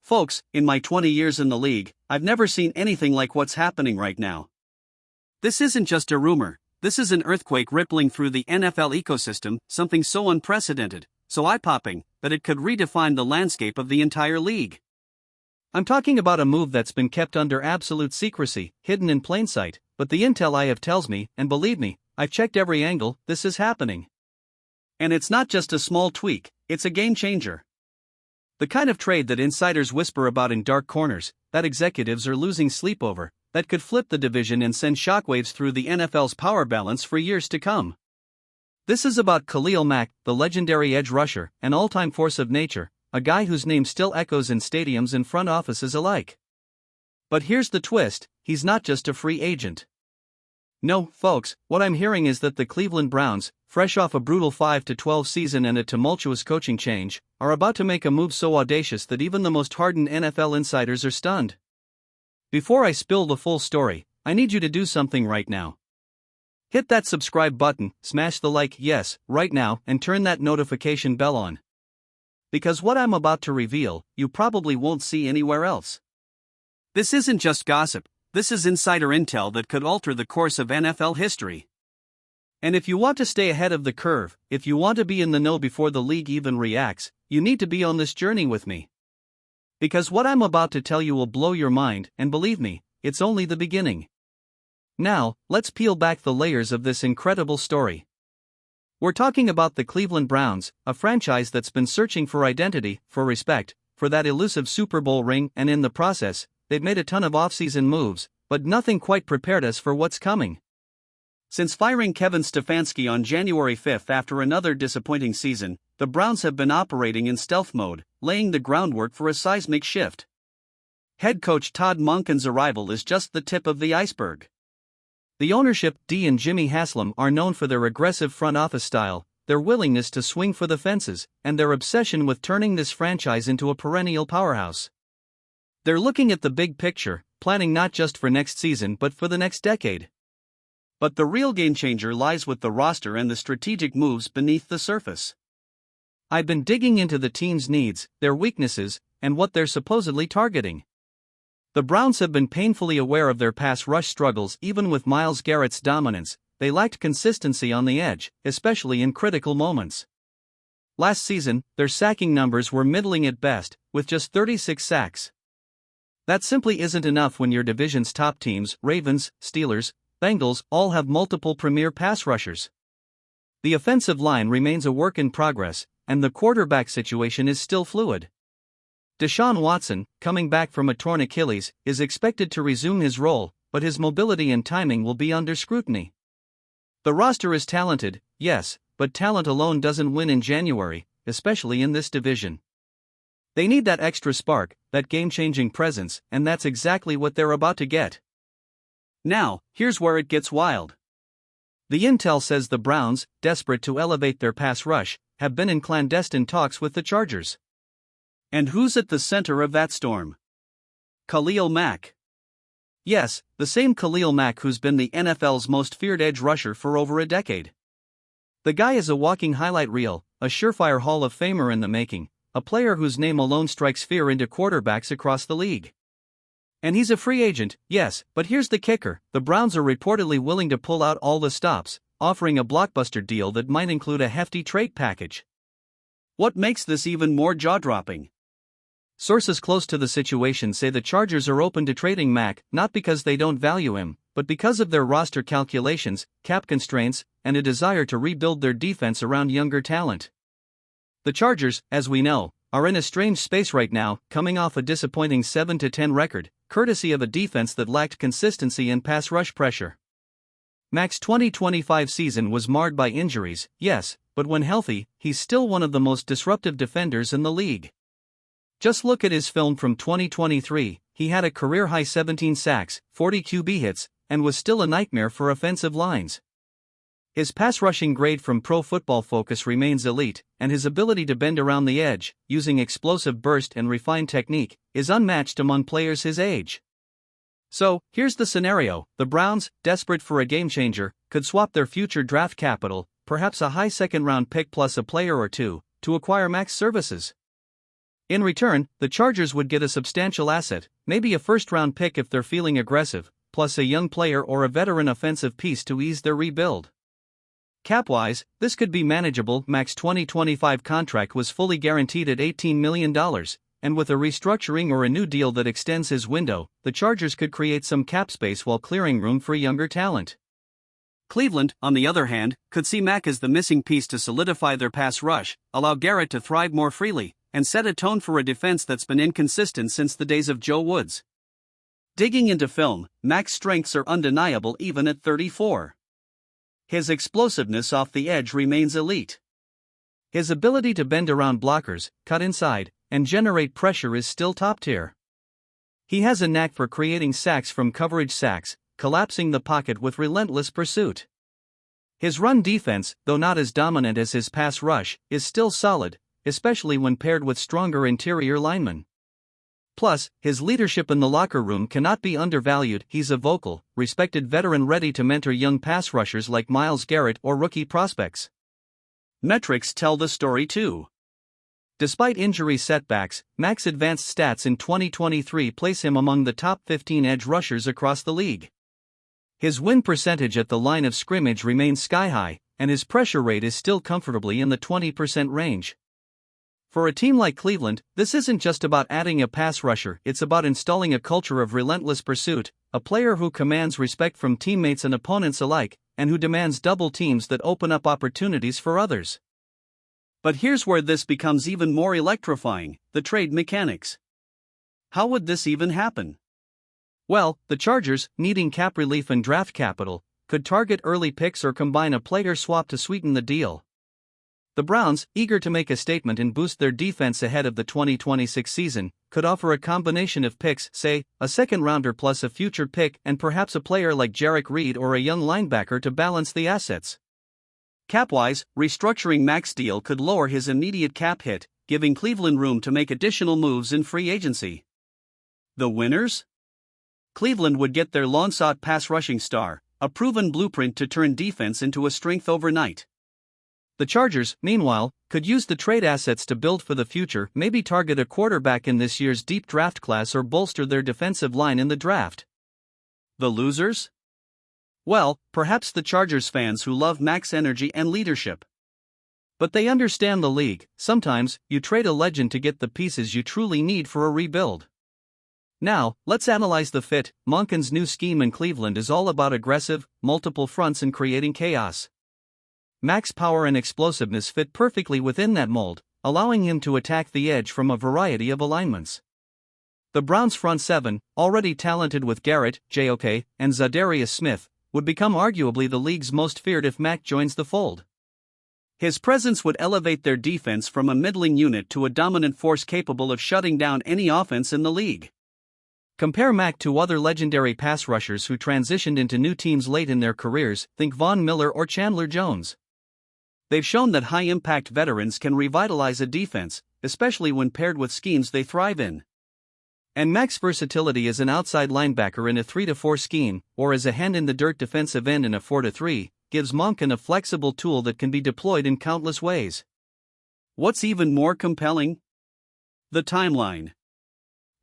Folks, in my 20 years in the league, I've never seen anything like what's happening right now. This isn't just a rumor, this is an earthquake rippling through the NFL ecosystem, something so unprecedented, so eye-popping, that it could redefine the landscape of the entire league. I'm talking about a move that's been kept under absolute secrecy, hidden in plain sight, but the intel I have tells me, and believe me, I've checked every angle, this is happening. And it's not just a small tweak, it's a game changer. The kind of trade that insiders whisper about in dark corners, that executives are losing sleep over, that could flip the division and send shockwaves through the NFL's power balance for years to come. This is about Khalil Mack, the legendary edge rusher, an all-time force of nature, a guy whose name still echoes in stadiums and front offices alike. But here's the twist, he's not just a free agent. No, folks, what I'm hearing is that the Cleveland Browns, fresh off a brutal 5-12 season and a tumultuous coaching change, are about to make a move so audacious that even the most hardened NFL insiders are stunned. Before I spill the full story, I need you to do something right now. Hit that subscribe button, smash the like yes, right now, and turn that notification bell on. Because what I'm about to reveal, you probably won't see anywhere else. This isn't just gossip, this is insider intel that could alter the course of NFL history. And if you want to stay ahead of the curve, if you want to be in the know before the league even reacts, you need to be on this journey with me. Because what I'm about to tell you will blow your mind, and believe me, it's only the beginning. Now, let's peel back the layers of this incredible story. We're talking about the Cleveland Browns, a franchise that's been searching for identity, for respect, for that elusive Super Bowl ring, and in the process, they've made a ton of offseason moves, but nothing quite prepared us for what's coming. Since firing Kevin Stefanski on January 5 after another disappointing season, the Browns have been operating in stealth mode, laying the groundwork for a seismic shift. Head coach Todd Monken's arrival is just the tip of the iceberg. The ownership, D and Jimmy Haslam, are known for their aggressive front office style, their willingness to swing for the fences, and their obsession with turning this franchise into a perennial powerhouse. They're looking at the big picture, planning not just for next season but for the next decade. But the real game changer lies with the roster and the strategic moves beneath the surface. I've been digging into the team's needs, their weaknesses, and what they're supposedly targeting. The Browns have been painfully aware of their pass rush struggles. Even with Myles Garrett's dominance, they lacked consistency on the edge, especially in critical moments. Last season, their sacking numbers were middling at best, with just 36 sacks. That simply isn't enough when your division's top teams, Ravens, Steelers, Bengals, all have multiple premier pass rushers. The offensive line remains a work in progress, and the quarterback situation is still fluid. Deshaun Watson, coming back from a torn Achilles, is expected to resume his role, but his mobility and timing will be under scrutiny. The roster is talented, yes, but talent alone doesn't win in January, especially in this division. They need that extra spark, that game-changing presence, and that's exactly what they're about to get. Now, here's where it gets wild. The intel says the Browns, desperate to elevate their pass rush, have been in clandestine talks with the Chargers. And who's at the center of that storm? Khalil Mack. Yes, the same Khalil Mack who's been the NFL's most feared edge rusher for over a decade. The guy is a walking highlight reel, a surefire Hall of Famer in the making, a player whose name alone strikes fear into quarterbacks across the league. And he's a free agent, yes, but here's the kicker, the Browns are reportedly willing to pull out all the stops, offering a blockbuster deal that might include a hefty trade package. What makes this even more jaw-dropping? Sources close to the situation say the Chargers are open to trading Mack, not because they don't value him, but because of their roster calculations, cap constraints, and a desire to rebuild their defense around younger talent. The Chargers, as we know, are in a strange space right now, coming off a disappointing 7-10 record, courtesy of a defense that lacked consistency and pass rush pressure. Mack's 2025 season was marred by injuries, yes, but when healthy, he's still one of the most disruptive defenders in the league. Just look at his film from 2023, he had a career-high 17 sacks, 40 QB hits, and was still a nightmare for offensive lines. His pass rushing grade from Pro Football Focus remains elite, and his ability to bend around the edge, using explosive burst and refined technique, is unmatched among players his age. So, here's the scenario, the Browns, desperate for a game-changer, could swap their future draft capital, perhaps a high second-round pick plus a player or two, to acquire Mack's services. In return, the Chargers would get a substantial asset, maybe a first-round pick if they're feeling aggressive, plus a young player or a veteran offensive piece to ease their rebuild. Cap-wise, this could be manageable. Mac's 2025 contract was fully guaranteed at $18 million, and with a restructuring or a new deal that extends his window, the Chargers could create some cap space while clearing room for younger talent. Cleveland, on the other hand, could see Mac as the missing piece to solidify their pass rush, allow Garrett to thrive more freely, and set a tone for a defense that's been inconsistent since the days of Joe Woods. Digging into film, Mac's strengths are undeniable even at 34. His explosiveness off the edge remains elite. His ability to bend around blockers, cut inside, and generate pressure is still top tier. He has a knack for creating sacks from coverage sacks, collapsing the pocket with relentless pursuit. His run defense, though not as dominant as his pass rush, is still solid, especially when paired with stronger interior linemen. Plus, his leadership in the locker room cannot be undervalued. He's a vocal, respected veteran ready to mentor young pass rushers like Myles Garrett or rookie prospects. Metrics tell the story too. Despite injury setbacks, Mac's advanced stats in 2023 place him among the top 15 edge rushers across the league. His win percentage at the line of scrimmage remains sky-high, and his pressure rate is still comfortably in the 20% range. For a team like Cleveland, this isn't just about adding a pass rusher, it's about installing a culture of relentless pursuit, a player who commands respect from teammates and opponents alike, and who demands double teams that open up opportunities for others. But here's where this becomes even more electrifying: the trade mechanics. How would this even happen? Well, the Chargers, needing cap relief and draft capital, could target early picks or combine a player swap to sweeten the deal. The Browns, eager to make a statement and boost their defense ahead of the 2026 season, could offer a combination of picks, say, a second-rounder plus a future pick and perhaps a player like Jarek Reed or a young linebacker to balance the assets. Cap-wise, restructuring Mac's deal could lower his immediate cap hit, giving Cleveland room to make additional moves in free agency. The winners? Cleveland would get their long-sought pass-rushing star, a proven blueprint to turn defense into a strength overnight. The Chargers, meanwhile, could use the trade assets to build for the future, maybe target a quarterback in this year's deep draft class or bolster their defensive line in the draft. The losers? Well, perhaps the Chargers fans who love Mac's energy and leadership. But they understand the league. Sometimes, you trade a legend to get the pieces you truly need for a rebuild. Now, let's analyze the fit. Monken's new scheme in Cleveland is all about aggressive, multiple fronts and creating chaos. Mac's power and explosiveness fit perfectly within that mold, allowing him to attack the edge from a variety of alignments. The Browns' front seven, already talented with Garrett, JOK, and Zadarius Smith, would become arguably the league's most feared if Mac joins the fold. His presence would elevate their defense from a middling unit to a dominant force capable of shutting down any offense in the league. Compare Mac to other legendary pass rushers who transitioned into new teams late in their careers, think Von Miller or Chandler Jones. They've shown that high-impact veterans can revitalize a defense, especially when paired with schemes they thrive in. And Mac's versatility as an outside linebacker in a 3-4 scheme, or as a hand-in-the-dirt defensive end in a 4-3, gives Monken a flexible tool that can be deployed in countless ways. What's even more compelling? The timeline.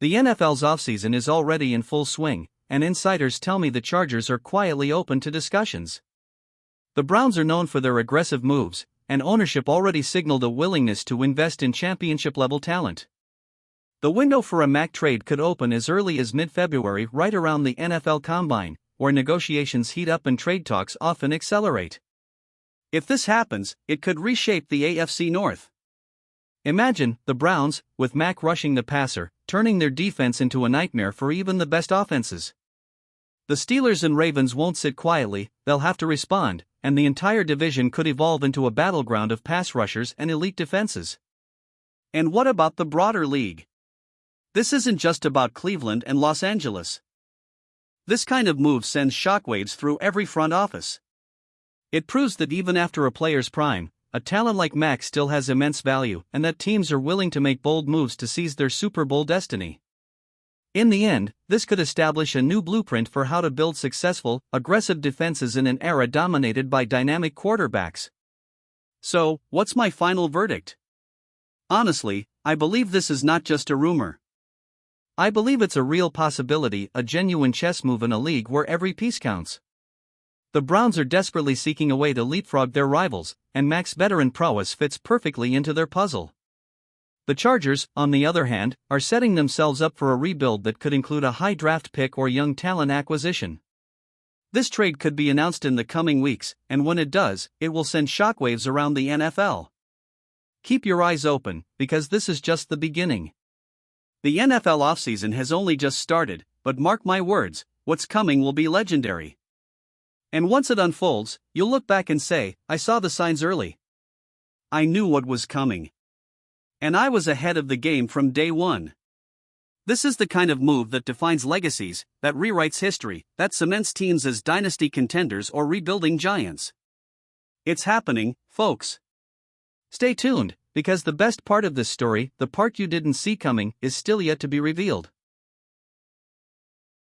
The NFL's offseason is already in full swing, and insiders tell me the Chargers are quietly open to discussions. The Browns are known for their aggressive moves, and ownership already signaled a willingness to invest in championship-level talent. The window for a Mac trade could open as early as mid-February, right around the NFL Combine, where negotiations heat up and trade talks often accelerate. If this happens, it could reshape the AFC North. Imagine the Browns, with Mac rushing the passer, turning their defense into a nightmare for even the best offenses. The Steelers and Ravens won't sit quietly, they'll have to respond, and the entire division could evolve into a battleground of pass rushers and elite defenses. And what about the broader league? This isn't just about Cleveland and Los Angeles. This kind of move sends shockwaves through every front office. It proves that even after a player's prime, a talent like Mac still has immense value, and that teams are willing to make bold moves to seize their Super Bowl destiny. In the end, this could establish a new blueprint for how to build successful, aggressive defenses in an era dominated by dynamic quarterbacks. So, what's my final verdict? Honestly, I believe this is not just a rumor. I believe it's a real possibility, a genuine chess move in a league where every piece counts. The Browns are desperately seeking a way to leapfrog their rivals, and Mac's veteran prowess fits perfectly into their puzzle. The Chargers, on the other hand, are setting themselves up for a rebuild that could include a high draft pick or young talent acquisition. This trade could be announced in the coming weeks, and when it does, it will send shockwaves around the NFL. Keep your eyes open, because this is just the beginning. The NFL offseason has only just started, but mark my words, what's coming will be legendary. And once it unfolds, you'll look back and say, I saw the signs early. I knew what was coming. And I was ahead of the game from day one. This is the kind of move that defines legacies, that rewrites history, that cements teams as dynasty contenders or rebuilding giants. It's happening, folks. Stay tuned, because the best part of this story, the part you didn't see coming, is still yet to be revealed.